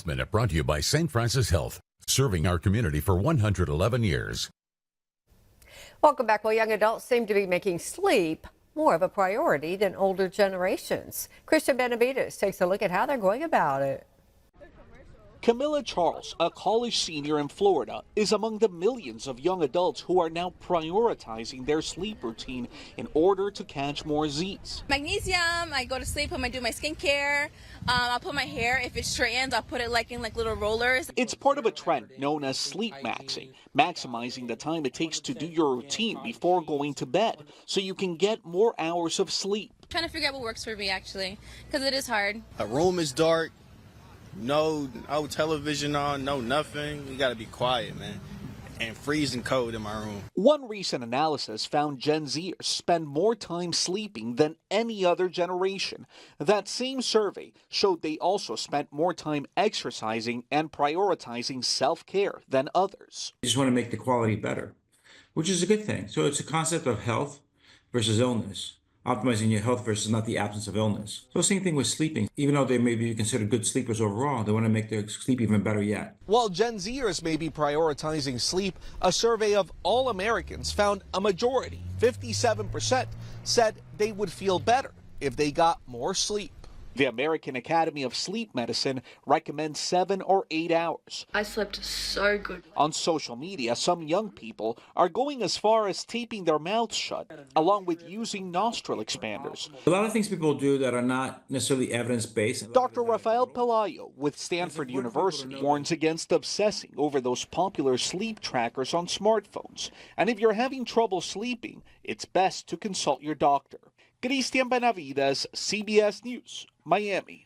Minute brought to you by St. Francis Health, serving our community for 111 years. Welcome back. Well, young adults seem to be making sleep more of a priority than older generations. Christian Benavides takes a look at how they're going about it. Camilla Charles, a college senior in Florida, is among the millions of young adults who are now prioritizing their sleep routine in order to catch more Z's. Magnesium, I go to sleep, I do my skincare, I'll put my hair, if it straightens, I'll put it in little rollers. It's part of a trend known as Sleepmaxxing, maximizing the time it takes to do your routine before going to bed so you can get more hours of sleep. I'm trying to figure out what works for me actually, because it is hard. A room is dark. No television on, no nothing. You gotta be quiet, man. And freezing cold in my room. One recent analysis found Gen Zers spend more time sleeping than any other generation. That same survey showed they also spent more time exercising and prioritizing self-care than others. You just want to make the quality better, which is a good thing. So it's a concept of health versus illness. Optimizing your health versus not the absence of illness. So same thing with sleeping. Even though they may be considered good sleepers overall, they want to make their sleep even better yet. While Gen Zers may be prioritizing sleep, a survey of all Americans found a majority, 57%, said they would feel better if they got more sleep. The American Academy of Sleep Medicine recommends 7 or 8 hours. I slept so good. On social media, some young people are going as far as taping their mouths shut, along with using nostril expanders. A lot of things people do that are not necessarily evidence-based. Dr. Rafael Pelayo with Stanford University warns against obsessing over those popular sleep trackers on smartphones. And if you're having trouble sleeping, it's best to consult your doctor. Christian Benavides, CBS News, Miami.